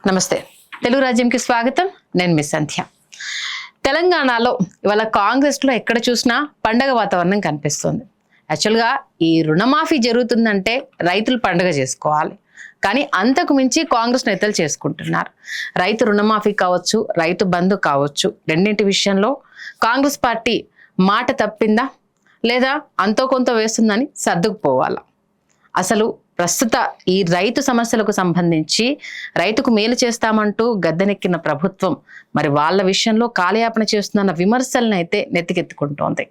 నమస్తే తెలుగు రాజ్యంకి స్వాగతం. నేను మిస్ సంధ్య. తెలంగాణలో ఇవాళ కాంగ్రెస్లో ఎక్కడ చూసినా పండగ వాతావరణం కనిపిస్తుంది. యాక్చువల్గా ఈ రుణమాఫీ జరుగుతుందంటే రైతులు పండగ చేసుకోవాలి, కానీ అంతకు మించి కాంగ్రెస్ నేతలు చేసుకుంటున్నారు. రైతు రుణమాఫీ కావచ్చు, రైతు బంధు కావచ్చు, రెండింటి విషయంలో కాంగ్రెస్ పార్టీ మాట తప్పిందా లేదా అంతో కొంత వేస్తుందని సర్దుకుపోవాలా? అసలు ప్రస్తుత ఈ రైతు సమస్యలకు సంబంధించి రైతుకు మేలు చేస్తామంటూ గద్దెనెక్కిన ప్రభుత్వం మరి వాళ్ళ విషయంలో కాలయాపన చేస్తున్న విమర్శలను అయితే నెత్తికెత్తుకుంటోంది.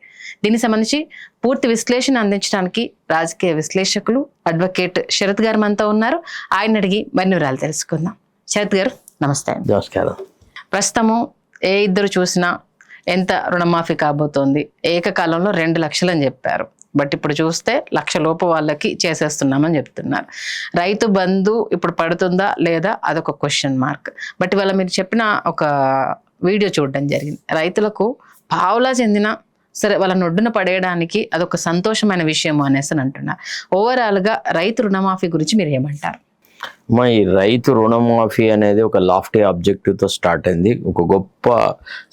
దీనికి సంబంధించి పూర్తి విశ్లేషణ అందించడానికి రాజకీయ విశ్లేషకులు అడ్వకేట్ శరత్ గారు మనతో ఉన్నారు. ఆయన అడిగి మరిన్ని వివరాలు తెలుసుకుందాం. శరత్ గారు నమస్తే. నమస్కారం. ప్రస్తుతము ఏ ఇద్దరు చూసినా ఎంత రుణమాఫీ కాబోతోంది, ఏకకాలంలో 2 లక్షలు అని చెప్పారు. బట్ ఇప్పుడు చూస్తే 1 లక్ష లోపు వాళ్ళకి చేసేస్తున్నామని చెప్తున్నారు. రైతు బంధు ఇప్పుడు పడుతుందా లేదా అదొక క్వశ్చన్ మార్క్. బట్ ఇవాళ మీరు చెప్పిన ఒక వీడియో చూడడం జరిగింది. రైతులకు పావులా చెందిన సరే వాళ్ళ నొడ్డున పడేయడానికి అదొక సంతోషమైన విషయం అనేసి అని అంటున్నారు. ఓవరాల్గా రైతు రుణమాఫీ గురించి మీరు ఏమంటారు? ఈ రైతు రుణమాఫీ అనేది ఒక లాఫ్టీ ఆబ్జెక్టివ్తో స్టార్ట్ అయింది. ఒక గొప్ప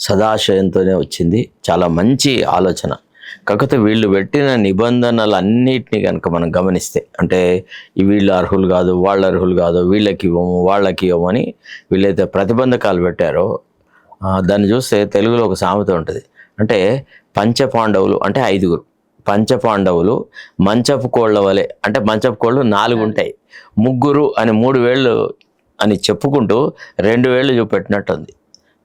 సదాశయంతోనే వచ్చింది. చాలా మంచి ఆలోచన. కాకపోతే వీళ్ళు పెట్టిన నిబంధనలన్నిటినీ కనుక మనం గమనిస్తే, అంటే వీళ్ళు అర్హులు కాదు, వాళ్ళు అర్హులు కాదు, వీళ్ళకి ఇవ్వము వాళ్ళకి ఇవ్వము అని వీళ్ళైతే ప్రతిబంధకాలు పెట్టారో దాన్ని చూస్తే తెలుగులో ఒక సామెత ఉంటుంది. అంటే పంచపాండవులు అంటే 5 పంచపాండవులు మంచపు కోళ్ళ వలె, అంటే మంచపు కోళ్ళు 4 ఉంటాయి, 3 అని 3 వేళ్ళు అని చెప్పుకుంటూ 2 వేళ్ళు చూపెట్టినట్టుంది.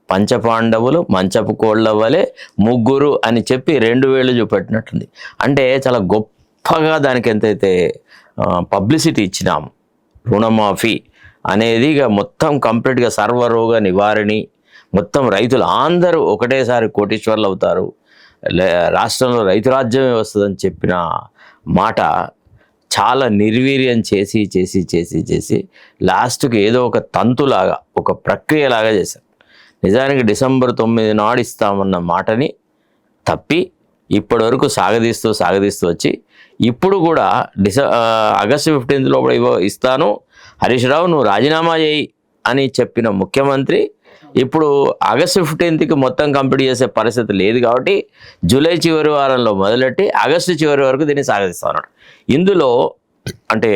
పంచపాండవులు మంచపు కోళ్ళ వలె 3 అని చెప్పి 2 వేళ్ళు చూపెట్టినట్టుంది. అంటే చాలా గొప్పగా దానికి ఎంతైతే పబ్లిసిటీ ఇచ్చినాము. రుణమాఫీ అనేది ఇక మొత్తం కంప్లీట్గా సర్వరోగ నివారణి, మొత్తం రైతులు అందరూ ఒకటేసారి కోటీశ్వర్లు అవుతారు, రాష్ట్రంలో రైతు రాజ్యమే వస్తుందని చెప్పిన మాట చాలా నిర్వీర్యం చేసి చేసి చేసి చేసి లాస్ట్కి ఏదో ఒక తంతులాగా, ఒక ప్రక్రియలాగా చేశారు. నిజానికి డిసెంబర్ 9 నాడు ఇస్తామన్న మాటని తప్పి ఇప్పటి వరకు సాగదీస్తూ వచ్చి ఇప్పుడు కూడా ఆగస్టు 15 లోపల ఇస్తాను, హరీష్ రావు నువ్వు రాజీనామా చేయి అని చెప్పిన ముఖ్యమంత్రి ఇప్పుడు ఆగస్టు 15కి మొత్తం కంప్లీట్ చేసే పరిస్థితి లేదు. కాబట్టి జూలై చివరి వారంలో మొదలెట్టి ఆగస్టు చివరి వరకు దీన్ని సాగదీస్తా ఉన్నాడు. ఇందులో అంటే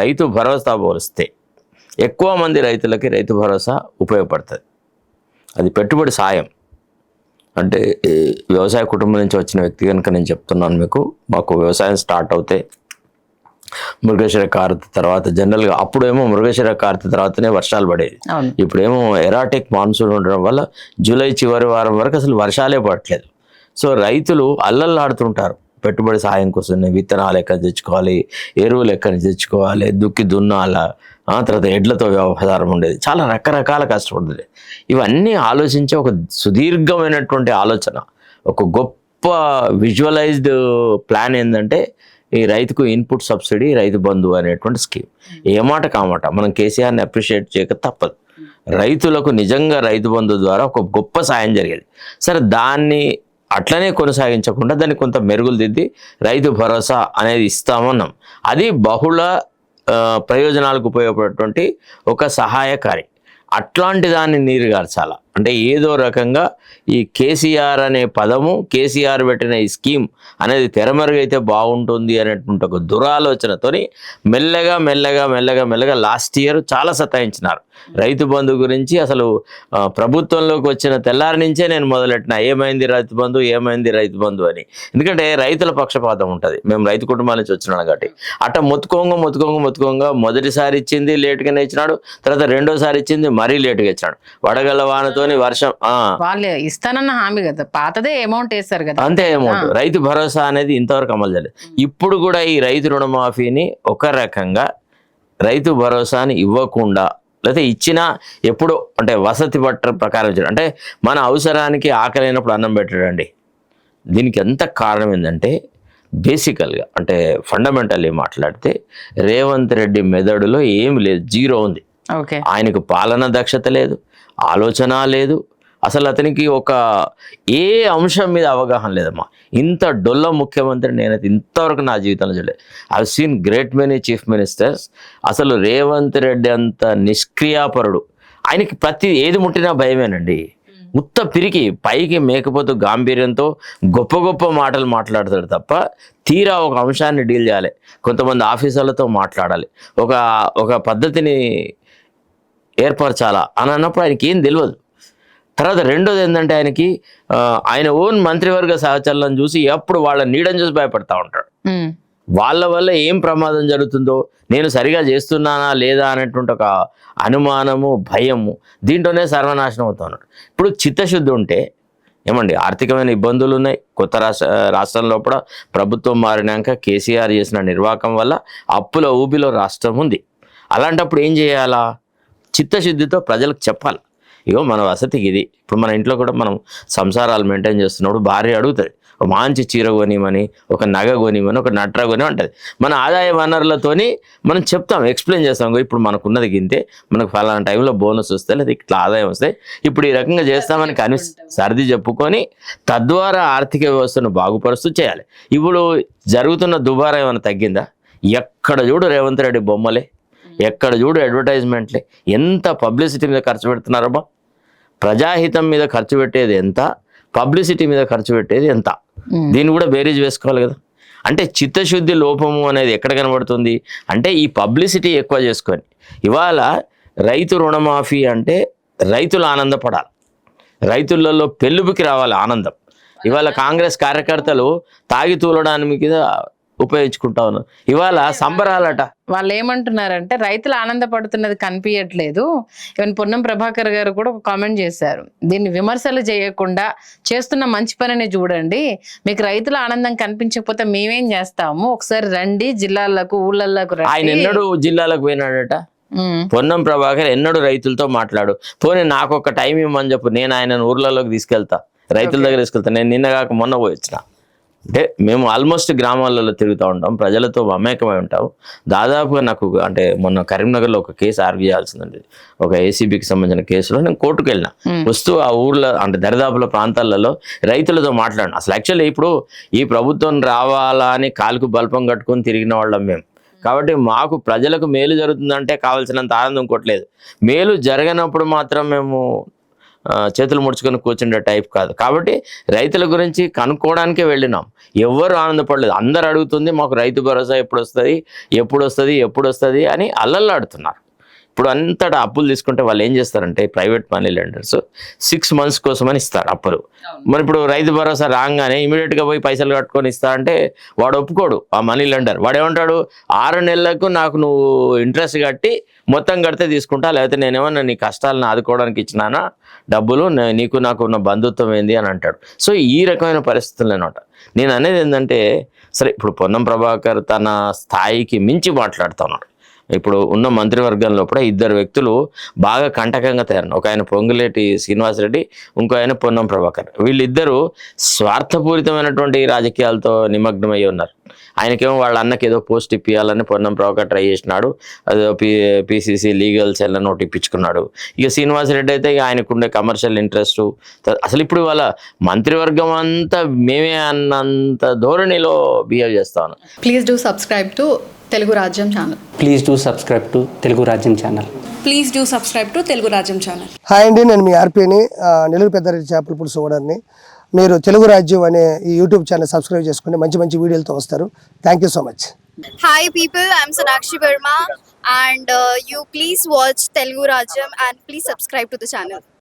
రైతు భరోసా పోలిస్తే ఎక్కువ మంది రైతులకి రైతు భరోసా ఉపయోగపడుతుంది. అది పెట్టుబడి సాయం. అంటే వ్యవసాయ కుటుంబం నుంచి వచ్చిన వ్యక్తి కనుక నేను చెప్తున్నాను మీకు, మాకు వ్యవసాయం స్టార్ట్ అవుతే మృగశిర కార్తె తర్వాత జనరల్గా అప్పుడేమో మృగశిర కార్తె తర్వాతనే వర్షాలు పడేది. ఇప్పుడేమో ఎరాటిక్ మాన్సూన్ ఉండడం వల్ల జూలై చివరి వారం వరకు అసలు వర్షాలే పడట్లేదు. సో రైతులు అల్లల్లాడుతుంటారు. పెట్టుబడి సాయం కోసం విత్తనాలు ఎక్కడి తెచ్చుకోవాలి, ఎరువులు ఎక్కడి తెచ్చుకోవాలి, దుక్కి దున్నాల, తర్వాత ఎడ్లతో వ్యవహారం ఉండేది, చాలా రకరకాల కష్టపడుతుంది. ఇవన్నీ ఆలోచించే ఒక సుదీర్ఘమైనటువంటి ఆలోచన, ఒక గొప్ప విజువలైజ్డ్ ప్లాన్ ఏంటంటే ఈ రైతుకు ఇన్పుట్ సబ్సిడీ, రైతు బంధు అనేటువంటి స్కీమ్. ఏ మాట కామాట మనం కేసీఆర్ని అప్రిషియేట్ చేయక తప్పదు. రైతులకు నిజంగా రైతు బంధు ద్వారా ఒక గొప్ప సాయం జరిగేది. సరే దాన్ని అట్లనే కొనసాగించకుండా దాన్ని కొంత మెరుగులు దిద్ది రైతు భరోసా అనేది ఇస్తామన్నాం. అది బహుళ ప్రయోజనాలకు ఉపయోగపడేటువంటి ఒక సహాయకారి. అట్లాంటి దాన్ని నీరుగార్చాల అంటే ఏదో రకంగా ఈ కేసీఆర్ అనే పదము, కేసీఆర్ పెట్టిన ఈ స్కీమ్ అనేది తెరమరుగైతే బాగుంటుంది అనేటువంటి ఒక దురాలోచనతోని మెల్లగా మెల్లగా మెల్లగా మెల్లగా లాస్ట్ ఇయర్ చాలా సతాయించినారు. రైతు బంధు గురించి అసలు ప్రభుత్వంలోకి వచ్చిన తెల్లారి నుంచే నేను మొదలెట్టిన ఏమైంది రైతు బంధు, ఏమైంది రైతు బంధు అని. ఎందుకంటే రైతుల పక్షపాతం ఉంటుంది. మేము రైతు కుటుంబాల నుంచి వచ్చినాం కాబట్టి అట్ట మొత్తుకోంగా మొదటిసారి ఇచ్చింది లేటుగానే ఇచ్చినాడు, తర్వాత రెండోసారి ఇచ్చింది మరీ లేటుగా ఇచ్చినాడు. వడగళ్ళ వానతోని వర్షం వాళ్ళు ఇస్తానన్న హామీ కదా, పాతదే అమౌంట్ వేస్తారు కదా, అంతే అమౌంట్. రైతు భరోసా అనేది ఇంతవరకు అమలు చేయలేదు. ఇప్పుడు కూడా ఈ రైతు రుణమాఫీని ఒక రకంగా రైతు భరోసాని ఇవ్వకుండా లేకపోతే ఇచ్చినా ఎప్పుడో అంటే వసతి పట్ట ప్రకారం ఇచ్చాడు. అంటే మన అవసరానికి ఆకలి అయినప్పుడు అన్నం పెట్టాడండి. దీనికి ఎంత కారణం ఏంటంటే బేసికల్గా అంటే ఫండమెంటల్లీ మాట్లాడితే రేవంత్ రెడ్డి మెదడులో ఏమి లేదు, జీరో ఉంది. ఆయనకు పాలన దక్షత లేదు, ఆలోచన లేదు, అసలు అతనికి ఒక ఏ అంశం మీద అవగాహన లేదమ్మా. ఇంత డొల్ల ముఖ్యమంత్రి నేనైతే ఇంతవరకు నా జీవితంలో చూడలేదు. I seen great many chief ministers. అసలు రేవంత్ రెడ్డి అంత నిష్క్రియాపరుడు, ఆయనకి ఏది ముట్టినా భయమేనండి. ఉత్త పిరికి పైకి మేకపోతూ గాంభీర్యంతో గొప్ప గొప్ప మాటలు మాట్లాడతాడు తప్ప తీరా ఒక అంశాన్ని డీల్ చేయాలి, కొంతమంది ఆఫీసర్లతో మాట్లాడాలి, ఒక పద్ధతిని ఏర్పరచాలా అని అన్నప్పుడు ఆయనకి ఏం తెలియదు. తర్వాత రెండోది ఏంటంటే ఆయన ఓన్ మంత్రివర్గ సహచరులను చూసి ఎప్పుడు వాళ్ళ నీడని చూసి భయపడతా ఉంటాడు. వాళ్ళ వల్ల ఏం ప్రమాదం జరుగుతుందో, నేను సరిగా చేస్తున్నానా లేదా అనేటువంటి ఒక అనుమానము, భయము, దీంట్లోనే సర్వనాశనం అవుతా ఉన్నాడు. ఇప్పుడు చిత్తశుద్ధి ఉంటే ఏమండి, ఆర్థికమైన ఇబ్బందులు ఉన్నాయి. కొత్త రాష్ట్రంలో కూడా ప్రభుత్వం మారినాక కేసీఆర్ చేసిన నిర్వాహకం వల్ల అప్పుల ఊబిలో రాష్ట్రం ఉంది. అలాంటప్పుడు ఏం చేయాలా? చిత్తశుద్ధితో ప్రజలకు చెప్పాలి, ఇగో మన వసతికి ఇది. ఇప్పుడు మన ఇంట్లో కూడా మనం సంసారాలు మెయింటైన్ చేస్తున్నప్పుడు భార్య అడుగుతుంది, ఒక మంచి చీర కొనిమని, ఒక నగ కొనిమని, ఒక నట్ర కొని అంటది. మన ఆదాయ వనరులతోని మనం చెప్తాం, ఎక్స్ప్లెయిన్ చేస్తాం, ఇప్పుడు మనకున్నది గింతే, మనకు ఫలానా టైంలో బోనస్ వస్తే లేదా ఇట్లా ఆదాయం వస్తాయి, ఇప్పుడు ఈ రకంగా చేస్తామని సర్ది చెప్పుకొని తద్వారా ఆర్థిక వ్యవస్థను బాగుపరుస్తూ చేయాలి. ఇప్పుడు జరుగుతున్న దుబారా ఏమైనా తగ్గిందా? ఎక్కడ చూడు రేవంత్ రెడ్డి బొమ్మలే, ఎక్కడ చూడు అడ్వర్టైజ్మెంట్లే. ఎంత పబ్లిసిటీ మీద ఖర్చు పెడుతున్నారబ్బా. ప్రజాహితం మీద ఖర్చు పెట్టేది ఎంత, పబ్లిసిటీ మీద ఖర్చు పెట్టేది ఎంత, దీన్ని కూడా బేరీజ్ వేసుకోవాలి కదా. అంటే చిత్తశుద్ధి లోపము అనేది ఎక్కడ కనబడుతుంది అంటే ఈ పబ్లిసిటీ ఎక్కువ చేసుకొని. ఇవాళ రైతు రుణమాఫీ అంటే రైతులు ఆనందపడాలి, రైతులలో పెళ్ళుబికి రావాలి ఆనందం. ఇవాళ కాంగ్రెస్ కార్యకర్తలు తాగి తూలడానికి ఉపయోగించుకుంటా ఉన్నారు. ఇవాళ సంబరాలట. వాళ్ళు ఏమంటున్నారంటే రైతులు ఆనందపడుతున్నది కనిపించట్లేదు. ఈవెన్ పొన్నం ప్రభాకర్ గారు కూడా ఒక కామెంట్ చేశారు, దీన్ని విమర్శలు చేయకుండా చేస్తున్న మంచి పనిని చూడండి, మీకు రైతుల ఆనందం కనిపించకపోతే మేమేం చేస్తాము, ఒకసారి రండి జిల్లాలకు ఊళ్ళకు రండి. ఆయన ఎన్నడూ జిల్లాలకు పోయినాడట పొన్నం ప్రభాకర్, ఎన్నడూ రైతులతో మాట్లాడు. పోనీ నాకు ఒక టైం ఇవ్వమని చెప్పు, నేను ఆయన ఊర్లలోకి తీసుకెళ్తా, రైతుల దగ్గర తీసుకెళ్తా. నేను నిన్నగాక మొన్న పోయి వచ్చిన. అంటే మేము ఆల్మోస్ట్ గ్రామాలలో తిరుగుతూ ఉంటాం, ప్రజలతో మమేకమై ఉంటాం. దాదాపుగా నాకు అంటే మొన్న కరీంనగర్లో ఒక కేసు ఆర్గ్యూ చేయాల్సిందండి, ఒక ఏసీబీకి సంబంధించిన కేసులో నేను కోర్టుకు వెళ్ళిన. వస్తూ ఆ ఊర్లో అంటే దరిదాపుల ప్రాంతాలలో రైతులతో మాట్లాడిన. అసలు యాక్చువల్లీ ఇప్పుడు ఈ ప్రభుత్వం రావాలా అని కాలుకు బల్పం కట్టుకొని తిరిగిన వాళ్ళం మేము. కాబట్టి మాకు ప్రజలకు మేలు జరుగుతుందంటే కావాల్సినంత ఆనందం కొట్టలేదు. మేలు జరగనప్పుడు మాత్రం మేము చేతులు ముడుచుకొని కూర్చుండే టైప్ కాదు. కాబట్టి రైతుల గురించి కనుక్కోవడానికే వెళ్ళినాం. ఎవ్వరు ఆనందపడలేదు. అందరు అడుగుతుంది మాకు రైతు భరోసా ఎప్పుడు వస్తుంది అని అల్లల్లాడుతున్నారు. ఇప్పుడు అంతటా అప్పులు తీసుకుంటే వాళ్ళు ఏం చేస్తారంటే ప్రైవేట్ మనీ లెండర్స్ 6 months కోసమని ఇస్తారు అప్పులు. మరి ఇప్పుడు రైతు భరోసా రాగానే ఇమీడియట్గా పోయి పైసలు కట్టుకొని ఇస్తా అంటే వాడు ఒప్పుకోడు. ఆ మనీ లెండర్ వాడు ఏమంటాడు, 6 నెలలకు నాకు నువ్వు ఇంట్రెస్ట్ కట్టి మొత్తం కడితే తీసుకుంటా, లేకపోతే నేనేమన్నా నీ కష్టాలను ఆదుకోవడానికి ఇచ్చినానా డబ్బులు, నీకు నాకు ఉన్న బంధుత్వం ఏంది అని అంటాడు. సో ఈ రకమైన పరిస్థితులు అనమాట. నేను అనేది ఏంటంటే, సరే ఇప్పుడు పొన్నం ప్రభాకర్ తన స్థాయికి మించి మాట్లాడుతున్నాడు. ఇప్పుడు ఉన్న మంత్రివర్గంలో కూడా 2 వ్యక్తులు బాగా కంటకంగా తయారు. ఒక ఆయన పొంగులేటి శ్రీనివాసరెడ్డి, ఇంకో ఆయన పొన్నం ప్రభాకర్. వీళ్ళిద్దరూ స్వార్థపూరితమైనటువంటి రాజకీయాలతో నిమగ్నమై ఉన్నారు. ఆయనకేమో వాళ్ళ అన్నకి ఏదో పోస్ట్ ఇప్పించాలని పొన్నం ప్రభాకర్ ట్రై చేసినాడు, అదో పిసిసి లీగల్ సెల్ అని ఒకటి ఇప్పించుకున్నాడు. ఇక శ్రీనివాసరెడ్డి అయితే ఆయనకుండే కమర్షియల్ ఇంట్రెస్ట్. అసలు ఇప్పుడు వాళ్ళ మంత్రివర్గం అంతా మేమే అన్నంత ధోరణిలో బిహేవ్ చేస్తా ఉన్నాం. Please do subscribe to Telugu Rajyam channel. Please do subscribe to Telugu Rajyam channel. Please do subscribe to Telugu Rajyam channel. Hi అండి, నేను మీ ఆర్పీని, నెల్లూరు పెద్దారెడ్డి చేపల పులుసు ఓనర్ని. మీరు తెలుగు రాజ్యం అనే ఈ యూట్యూబ్ ఛానల్ సబ్స్క్రైబ్ చేసుకుని మంచి వీడియోలతో వస్తారు. Thank you so much. Hi people, I'm Sonakshi Verma and you please watch Telugu Rajyam and please subscribe to the channel.